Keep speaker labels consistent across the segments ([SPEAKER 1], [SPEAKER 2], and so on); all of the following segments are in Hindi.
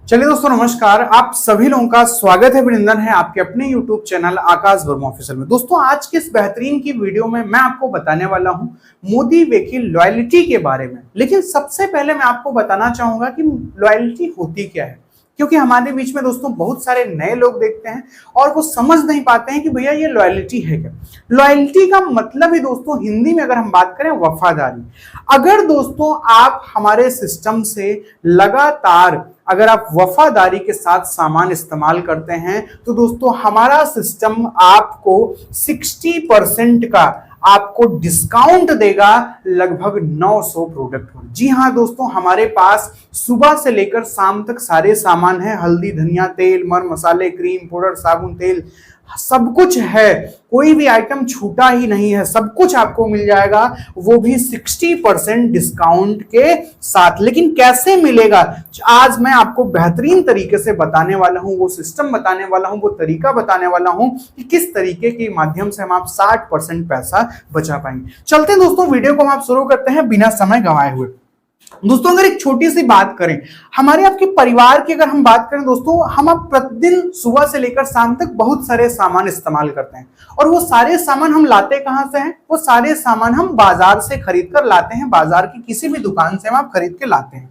[SPEAKER 1] चलिए दोस्तों नमस्कार, आप सभी लोगों का स्वागत है, अभिनंदन है आपके अपने YouTube चैनल आकाश वर्मा ऑफिशियल में। दोस्तों आज के इस बेहतरीन की वीडियो में मैं आपको बताने वाला हूं मोदी वे की लॉयल्टी के बारे में। लेकिन सबसे पहले मैं आपको बताना चाहूंगा कि लॉयल्टी होती क्या है, क्योंकि हमारे बीच में दोस्तों बहुत सारे नए लोग देखते हैं और वो समझ नहीं पाते हैं कि भैया ये लॉयल्टी है क्या। लॉयल्टी का मतलब ही दोस्तों हिंदी में अगर हम बात करें वफादारी। अगर दोस्तों आप हमारे सिस्टम से लगातार अगर आप वफादारी के साथ सामान इस्तेमाल करते हैं तो दोस्तों हमारा सिस्टम आपको 60% का आपको डिस्काउंट देगा लगभग 900 प्रोडक्ट पर। जी हाँ दोस्तों, हमारे पास सुबह से लेकर शाम तक सारे सामान है। हल्दी, धनिया, तेल, मर मसाले, क्रीम, पाउडर, साबुन, तेल, सब कुछ है। कोई भी आइटम छूटा ही नहीं है, सब कुछ आपको मिल जाएगा, वो भी 60% डिस्काउंट के साथ। लेकिन कैसे मिलेगा, आज मैं आपको बेहतरीन तरीके से बताने वाला हूं, वो सिस्टम बताने वाला हूं, वो तरीका बताने वाला हूं कि किस तरीके के माध्यम से हम आप 60% पैसा बचा पाएंगे। चलते हैं दोस्तों, वीडियो को हम आप शुरू करते हैं बिना समय गंवाए हुए। दोस्तों अगर एक छोटी सी बात करें, हमारे आपके परिवार की अगर हम बात करें दोस्तों, हम आप प्रतिदिन सुबह से लेकर शाम तक बहुत सारे सामान इस्तेमाल करते हैं और वो सारे सामान हम लाते कहां से हैं? वो सारे सामान हम बाजार से खरीद कर लाते हैं, बाजार की किसी भी दुकान से हम आप खरीद के लाते हैं।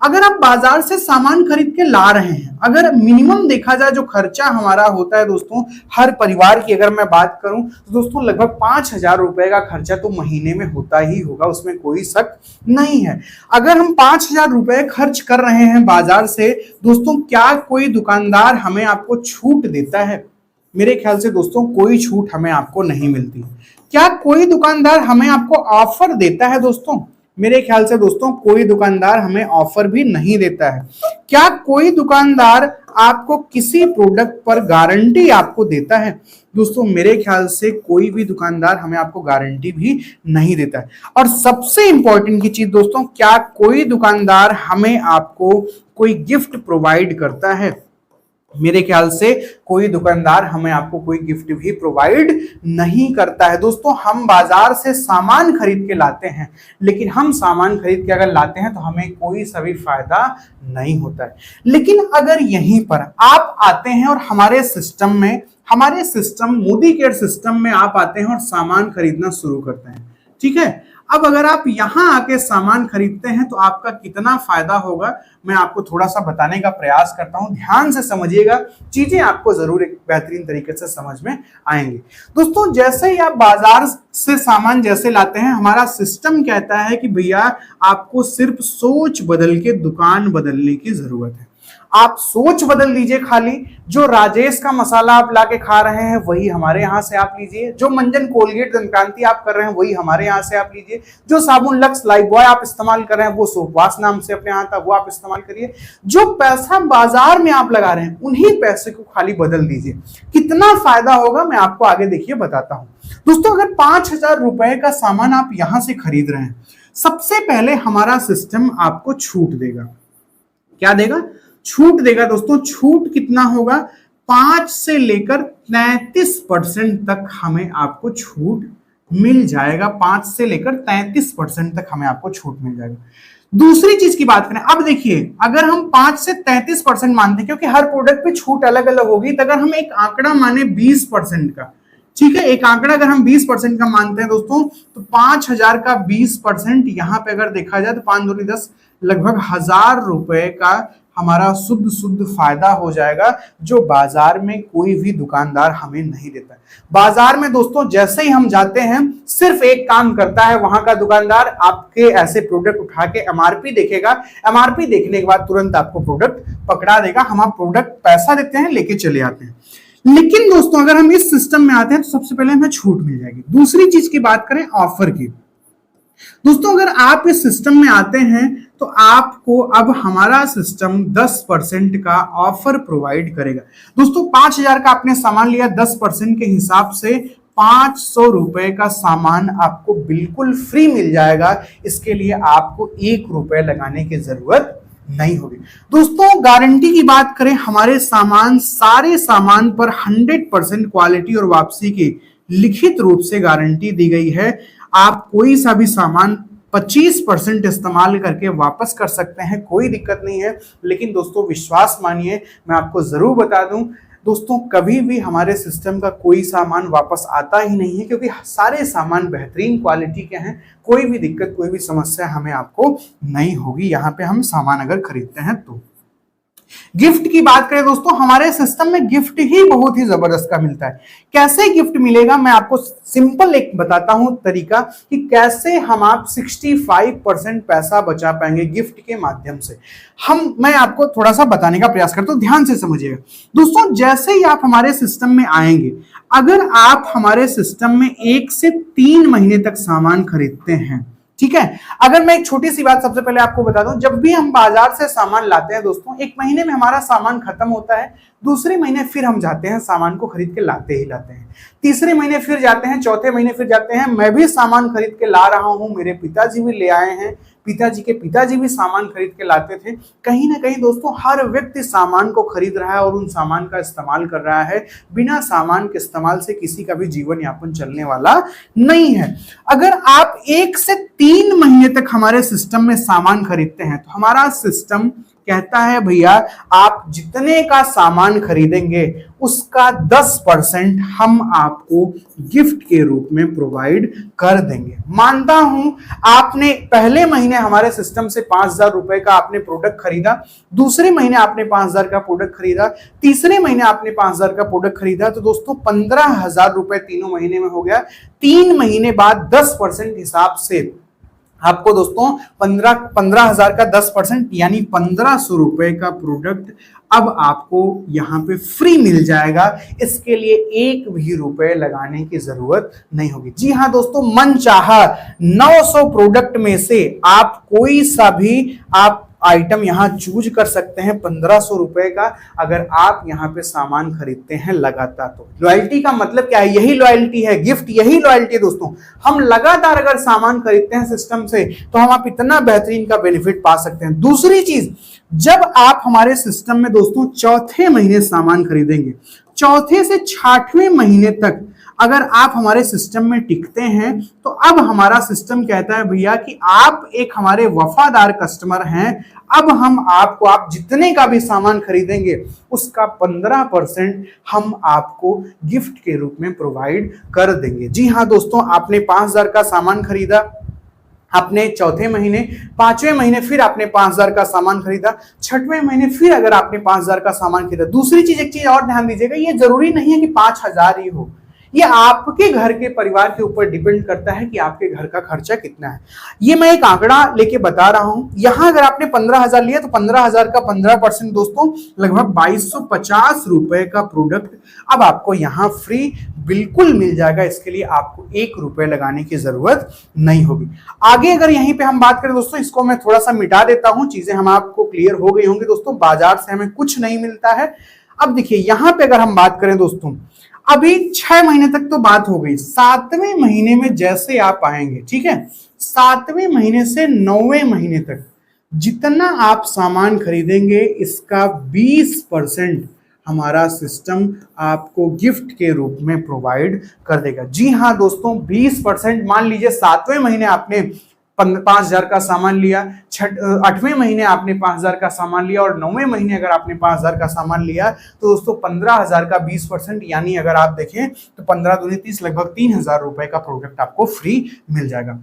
[SPEAKER 1] अगर आप बाजार से सामान खरीद के ला रहे हैं, अगर मिनिमम देखा जाए जो खर्चा हमारा होता है दोस्तों हर परिवार की अगर मैं बात करूं तो दोस्तों लगभग 5,000 रुपए का खर्चा तो महीने में होता ही होगा, उसमें कोई शक नहीं है। अगर हम 5,000 रुपए खर्च कर रहे हैं बाजार से दोस्तों, क्या कोई दुकानदार हमें आपको छूट देता है? मेरे ख्याल से दोस्तों कोई छूट हमें आपको नहीं मिलती। क्या कोई दुकानदार हमें आपको ऑफर देता है दोस्तों? मेरे ख्याल से दोस्तों कोई दुकानदार हमें ऑफर भी नहीं देता है। क्या कोई दुकानदार आपको किसी प्रोडक्ट पर गारंटी आपको देता है? दोस्तों मेरे ख्याल से कोई भी दुकानदार हमें आपको गारंटी भी नहीं देता है। और सबसे इंपॉर्टेंट की चीज दोस्तों, क्या कोई दुकानदार हमें आपको कोई गिफ्ट प्रोवाइड करता है? मेरे ख्याल से कोई दुकानदार हमें आपको कोई गिफ्ट भी प्रोवाइड नहीं करता है। दोस्तों हम बाजार से सामान खरीद के लाते हैं, लेकिन हम सामान खरीद के अगर लाते हैं तो हमें कोई सा भी फायदा नहीं होता है। लेकिन अगर यहीं पर आप आते हैं और हमारे सिस्टम में, हमारे सिस्टम मोदी केयर सिस्टम में आप आते हैं और सामान खरीदना शुरू करते हैं, ठीक है। अब अगर आप यहां आके सामान खरीदते हैं तो आपका कितना फायदा होगा, मैं आपको थोड़ा सा बताने का प्रयास करता हूं। ध्यान से समझिएगा, चीजें आपको जरूर एक बेहतरीन तरीके से समझ में आएंगी। दोस्तों जैसे ही आप बाजार से सामान जैसे लाते हैं, हमारा सिस्टम कहता है कि भैया आपको सिर्फ सोच बदल के दुकान बदलने की जरूरत है। आप सोच बदल लीजिए, खाली जो राजेश का मसाला आप लाके खा रहे हैं वही हमारे यहाँ से आप लीजिए, जो मंजन, कोलगेट, दंतकांति आप कर रहे हैं वही हमारे यहाँ से आप लीजिए, जो साबुन लक्स, लाइफबॉय आप इस्तेमाल कर रहे हैं वो सोपवास नाम से अपने यहाँ था वो आप इस्तेमाल करिए। जो पैसा बाजार में आप लगा रहे हैं उन्हीं पैसे को खाली बदल दीजिए। कितना फायदा होगा मैं आपको आगे देखिए बताता हूँ। दोस्तों अगर 5,000 रुपए का सामान आप यहां से खरीद रहे हैं, सबसे पहले हमारा सिस्टम आपको छूट देगा। क्या देगा? छूट देगा। दोस्तों छूट कितना होगा? 5 से लेकर 33% तक हमें आपको छूट मिल जाएगा। 5 से लेकर 33% तक हमें आपको छूट मिल जाएगा। दूसरी चीज की बात करें, अब देखिए अगर हम 5 से 33% मानते हैं, क्योंकि हर प्रोडक्ट पे छूट अलग अलग होगी, तो अगर हम एक आंकड़ा माने 20% का, ठीक है, एक आंकड़ा अगर हम 20% का मानते हैं दोस्तों, तो 5,000 का 20% यहां पे अगर देखा जाए तो 5 दूनी 10, लगभग 1,000 रुपए का हमारा शुद्ध फायदा हो जाएगा, जो बाजार में कोई भी दुकानदार हमें नहीं देता। बाजार में दोस्तों जैसे ही हम जाते हैं, सिर्फ एक काम करता है वहां का दुकानदार, आपके ऐसे प्रोडक्ट उठा के एमआरपी देखेगा, एमआरपी देखने के बाद तुरंत आपको प्रोडक्ट पकड़ा देगा, हम आप प्रोडक्ट पैसा देते हैं, लेके चले आते हैं। लेकिन दोस्तों अगर हम इस सिस्टम में आते हैं तो सबसे पहले हमें छूट मिल जाएगी। दूसरी चीज की बात करें ऑफर की, दोस्तों अगर आप इस सिस्टम में आते हैं तो आपको अब हमारा सिस्टम 10% का ऑफर प्रोवाइड करेगा। दोस्तों 5,000 का आपने सामान लिया, 10% के हिसाब से 500 रुपए का सामान आपको बिल्कुल फ्री मिल जाएगा। इसके लिए आपको 1 रुपए लगाने की जरूरत नहीं होगी। दोस्तों गारंटी की बात करें, हमारे सामान, सारे सामान पर 100% क्वालिटी और वापसी की लिखित रूप से गारंटी दी गई है। आप कोई सा भी सामान 25% इस्तेमाल करके वापस कर सकते हैं, कोई दिक्कत नहीं है। लेकिन दोस्तों विश्वास मानिए, मैं आपको जरूर बता दूं दोस्तों, कभी भी हमारे सिस्टम का कोई सामान वापस आता ही नहीं है, क्योंकि सारे सामान बेहतरीन क्वालिटी के हैं। कोई भी दिक्कत, कोई भी समस्या हमें आपको नहीं होगी यहाँ पे हम सामान अगर खरीदते हैं तो। गिफ्ट की बात करें दोस्तों, हमारे सिस्टम में गिफ्ट ही बहुत ही जबरदस्त का मिलता है। कैसे गिफ्ट मिलेगा, मैं आपको सिंपल एक बताता हूं तरीका कि कैसे हम आप 65% पैसा बचा पाएंगे गिफ्ट के माध्यम से। मैं आपको थोड़ा सा बताने का प्रयास करता हूं, ध्यान से समझिएगा दोस्तों। जैसे ही आप हमारे सिस्टम में आएंगे, अगर आप हमारे सिस्टम में 1 से 3 महीने तक सामान खरीदते हैं, ठीक है। अगर मैं एक छोटी सी बात सबसे पहले आपको बता दूं, जब भी हम बाजार से सामान लाते हैं दोस्तों, 1 महीने में हमारा सामान खत्म होता है, दूसरे महीने फिर हम जाते हैं सामान को खरीद के लाते ही लाते हैं, तीसरे महीने फिर जाते हैं, चौथे महीने फिर जाते हैं। मैं भी सामान खरीद के ला रहा हूं, मेरे पिताजी भी ले आए हैं, पिताजी के पिताजी भी सामान खरीद के लाते थे। कहीं ना कहीं दोस्तों हर व्यक्ति सामान को खरीद रहा है और उन सामान का इस्तेमाल कर रहा है। बिना सामान के इस्तेमाल से किसी का भी जीवन यापन चलने वाला नहीं है। अगर आप 1 से 3 महीने तक हमारे सिस्टम में सामान खरीदते हैं, तो हमारा सिस्टम कहता है भैया आप जितने का सामान खरीदेंगे उसका 10% हम आपको गिफ्ट के रूप में प्रोवाइड कर देंगे। मानता हूं आपने पहले महीने हमारे सिस्टम से 5,000 रुपए का आपने प्रोडक्ट खरीदा, दूसरे महीने आपने 5,000 का प्रोडक्ट खरीदा, तीसरे महीने आपने 5,000 का प्रोडक्ट खरीदा, तो दोस्तों 15,000 रुपए तीनों महीने में हो गया। 3 महीने बाद 10% हिसाब से आपको दोस्तों 15,000 का 10% यानी 1,500 रुपए का प्रोडक्ट अब आपको यहां पे फ्री मिल जाएगा। इसके लिए 1 भी रुपए लगाने की जरूरत नहीं होगी। जी हां दोस्तों, मन चाहा 900 प्रोडक्ट में से आप कोई सा भी आप आइटम यहां चूज कर सकते हैं 1,500 रुपए का, अगर आप यहां पे सामान खरीदते हैं लगातार। तो लॉयल्टी का मतलब क्या है? यही लॉयल्टी है, गिफ्ट यही लॉयल्टी है दोस्तों। हम लगातार अगर सामान खरीदते हैं सिस्टम से, तो हम आप इतना बेहतरीन का बेनिफिट पा सकते हैं। दूसरी चीज, जब आप हमारे सिस्टम में दोस्तों चौथे महीने सामान खरीदेंगे, चौथे से 6वें महीने तक अगर आप हमारे सिस्टम में टिकते हैं, तो अब हमारा सिस्टम कहता है भैया कि आप एक हमारे वफादार कस्टमर हैं। अब हम आपको, आप जितने का भी सामान खरीदेंगे उसका 15% हम आपको गिफ्ट के रूप में प्रोवाइड कर देंगे। जी हाँ दोस्तों, आपने 5,000 का सामान खरीदा, आपने चौथे महीने, 5वें महीने फिर आपने 5,000 का सामान खरीदा, 6वें महीने फिर अगर आपने 5,000 का सामान खरीदा। दूसरी चीज, एक चीज और ध्यान दीजिएगा, ये जरूरी नहीं है कि 5,000 ही हो, ये आपके घर के परिवार के ऊपर डिपेंड करता है कि आपके घर का खर्चा कितना है। ये मैं एक आंकड़ा लेके बता रहा हूं। यहां अगर आपने 15,000 लिया, तो 15,000 का 15% दोस्तों लगभग 2,250 रुपए का प्रोडक्ट अब आपको यहां फ्री बिल्कुल मिल जाएगा। इसके लिए आपको 1 रुपए लगाने की जरूरत नहीं होगी। आगे अगर यहीं पे हम बात करें दोस्तों, इसको मैं थोड़ा सा मिटा देता हूं, चीजें हम आपको क्लियर हो गई होंगी दोस्तों। बाजार से हमें कुछ नहीं मिलता है। अब देखिए यहां पे अगर हम बात करें दोस्तों, अभी 6 महीने तक तो बात हो गई, 7वें महीने में जैसे आप आएंगे, ठीक है, 7वें महीने से 9वें महीने तक जितना आप सामान खरीदेंगे इसका 20% हमारा सिस्टम आपको गिफ्ट के रूप में प्रोवाइड कर देगा। जी हाँ दोस्तों, 20%। मान लीजिए 7वें महीने आपने 5,000 का सामान लिया, 8वें महीने आपने 5,000 का सामान लिया, और 9वें महीने अगर आपने 5,000 का सामान लिया, तो दोस्तों 15,000 का 20%, यानी अगर आप देखें तो 15 दूनी 30, लगभग 3,000 रुपए का प्रोडक्ट आपको फ्री मिल जाएगा।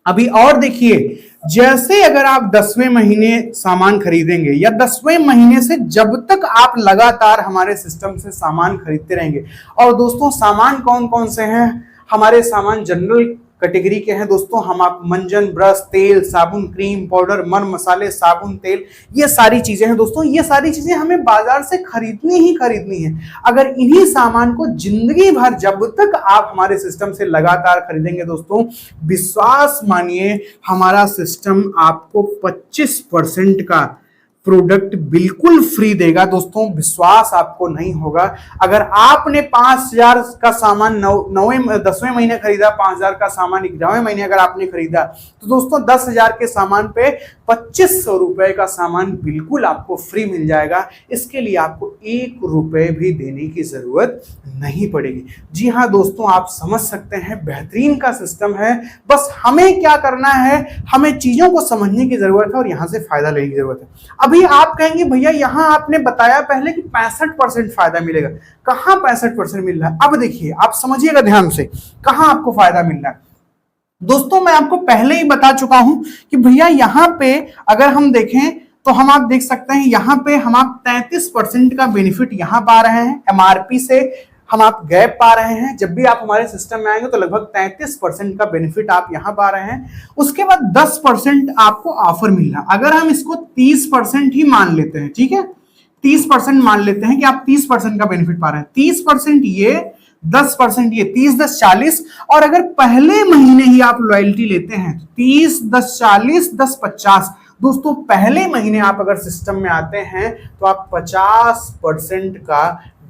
[SPEAKER 1] अभी और देखिए, जैसे अगर आप 10वें महीने सामान खरीदेंगे, या 10वें महीने से जब तक आप लगातार हमारे सिस्टम से सामान खरीदते रहेंगे, और दोस्तों सामान कौन कौन से हैं? हमारे सामान जनरल कैटेगरी के हैं दोस्तों। हम आप मंजन, ब्रश, तेल, साबुन, क्रीम, पाउडर, मर मसाले, साबुन, तेल, ये सारी चीजें हैं दोस्तों। ये सारी चीजें हमें बाजार से खरीदनी ही खरीदनी है। अगर इन्हीं सामान को जिंदगी भर जब तक आप हमारे सिस्टम से लगातार खरीदेंगे दोस्तों, विश्वास मानिए हमारा सिस्टम आपको 25% का प्रोडक्ट बिल्कुल फ्री देगा दोस्तों, विश्वास आपको नहीं होगा। अगर आपने 5,000 का सामान 10वें महीने खरीदा, 5,000 का सामान 11वें महीने अगर आपने खरीदा, तो दोस्तों 10,000 के सामान पे 2,500 रुपए का सामान बिल्कुल आपको फ्री मिल जाएगा। इसके लिए आपको 1 रुपए भी देने की जरूरत नहीं पड़ेगी। जी हाँ दोस्तों, आप समझ सकते हैं, बेहतरीन का सिस्टम है। बस हमें क्या करना है, हमें चीजों को समझने की जरूरत है और यहां से फायदा लेने की जरूरत है। अभी आप कहेंगे भैया यहां आपने बताया पहले कि 65% फायदा मिलेगा, कहां 65% मिल रहा है? अब देखिए, आप समझिएगा ध्यान से, कहां आपको फायदा मिल रहा है। दोस्तों मैं आपको पहले ही बता चुका हूं कि भैया यहां पे अगर हम देखें तो हम आप देख सकते हैं यहां पे हम आप 33% का बेनिफिट यहां पा रहे हैं। एमआरपी से हम आप गैप पा रहे हैं। जब भी आप हमारे सिस्टम में आएंगे तो लगभग 33% का बेनिफिट आप यहां पा रहे हैं। उसके बाद 10% आपको ऑफर मिल रहा है। अगर हम इसको 30% ही मान लेते हैं, ठीक है, 30% मान लेते हैं कि आप 30% का बेनिफिट पा रहे हैं, 30% ये, 10% ये, 30 10 40। और अगर पहले महीने ही आप लॉयल्टी लेते हैं तो 30 10 40 10 50। दोस्तों पहले महीने आप अगर सिस्टम में आते हैं तो आप 50% का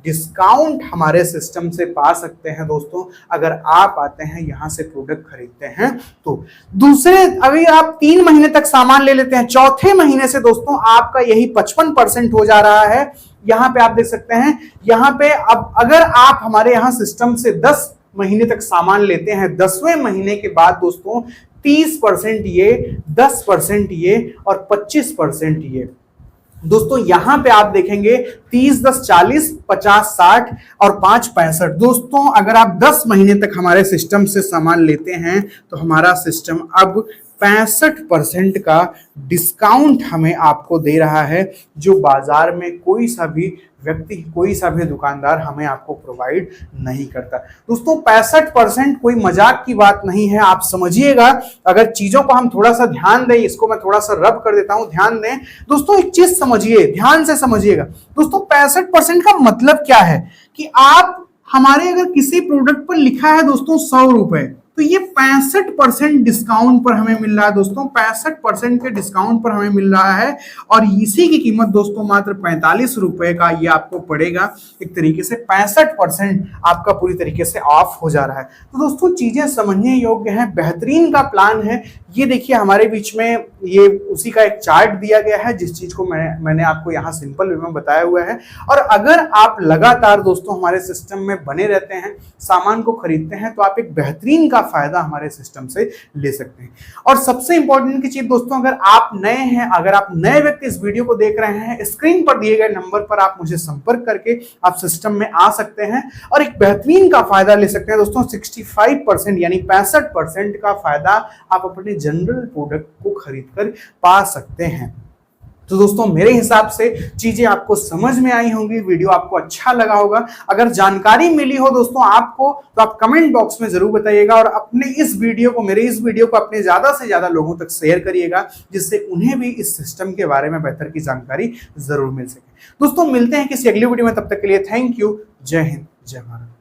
[SPEAKER 1] डिस्काउंट हमारे सिस्टम से पा सकते हैं दोस्तों, अगर आप आते हैं यहां से प्रोडक्ट खरीदते हैं तो। दूसरे, अभी आप 3 महीने तक सामान ले लेते हैं, चौथे महीने से दोस्तों आपका यही 55% हो जा रहा है। यहां पे आप देख सकते हैं, यहां पे अब अगर आप हमारे यहां सिस्टम से 10 महीने तक सामान लेते हैं, 10वें महीने के बाद दोस्तों 30% ये, 10% ये और 25% ये। दोस्तों यहां पे आप देखेंगे 30 10 40 50 60 और 5 65। दोस्तों अगर आप 10 महीने तक हमारे सिस्टम से सामान लेते हैं तो हमारा सिस्टम अब 65% का डिस्काउंट हमें आपको दे रहा है, जो बाजार में कोई सा भी व्यक्ति, कोई सा भी दुकानदार हमें आपको प्रोवाइड नहीं करता। दोस्तों 65% कोई मजाक की बात नहीं है, आप समझिएगा। अगर चीजों को हम थोड़ा सा ध्यान दें, इसको मैं थोड़ा सा रब कर देता हूं, ध्यान दें दोस्तों, एक चीज समझिए, ध्यान से समझिएगा। दोस्तों 65% का मतलब क्या है कि आप हमारे अगर किसी प्रोडक्ट पर लिखा है दोस्तों 100 रुपए, तो ये 65% डिस्काउंट पर हमें मिल रहा है दोस्तों, 65% के डिस्काउंट पर हमें मिल रहा है। और इसी की कीमत दोस्तों मात्र 45 रुपए का ये आपको पड़ेगा। एक तरीके से 65% आपका पूरी तरीके से ऑफ हो जा रहा है। तो दोस्तों चीजें समझने योग्य हैं, बेहतरीन का प्लान है। ये देखिए हमारे बीच में ये उसी का एक चार्ट दिया गया है, जिस चीज को मैंने आपको यहाँ सिंपल वे में बताया हुआ है। और अगर आप लगातार दोस्तों हमारे सिस्टम में बने रहते हैं, सामान को खरीदते हैं, तो आप एक बेहतरीन का फायदा हमारे सिस्टम से ले सकते हैं। और सबसे इंपॉर्टेंट की चीज दोस्तों, अगर आप नए हैं, अगर आप नए व्यक्ति इस वीडियो को देख रहे हैं, स्क्रीन पर दिए गए नंबर पर आप मुझे संपर्क करके आप सिस्टम में आ सकते हैं और एक बेहतरीन का फायदा ले सकते हैं दोस्तों। 65% यानी 65% का फायदा आप अपने जनरल प्रोडक्ट को खरीदकर पा सकते हैं। तो दोस्तों मेरे हिसाब से चीजें आपको समझ में आई होंगी, वीडियो आपको अच्छा लगा होगा। अगर जानकारी मिली हो दोस्तों आपको, तो आप कमेंट बॉक्स में जरूर बताइएगा और अपने इस वीडियो को, मेरे इस वीडियो को अपने ज्यादा से ज्यादा लोगों तक शेयर करिएगा, जिससे उन्हें भी इस सिस्टम के बारे में बेहतर की जानकारी जरूर मिल सके। दोस्तों मिलते हैं किसी अगली वीडियो में, तब तक के लिए थैंक यू। जय हिंद, जय भारत।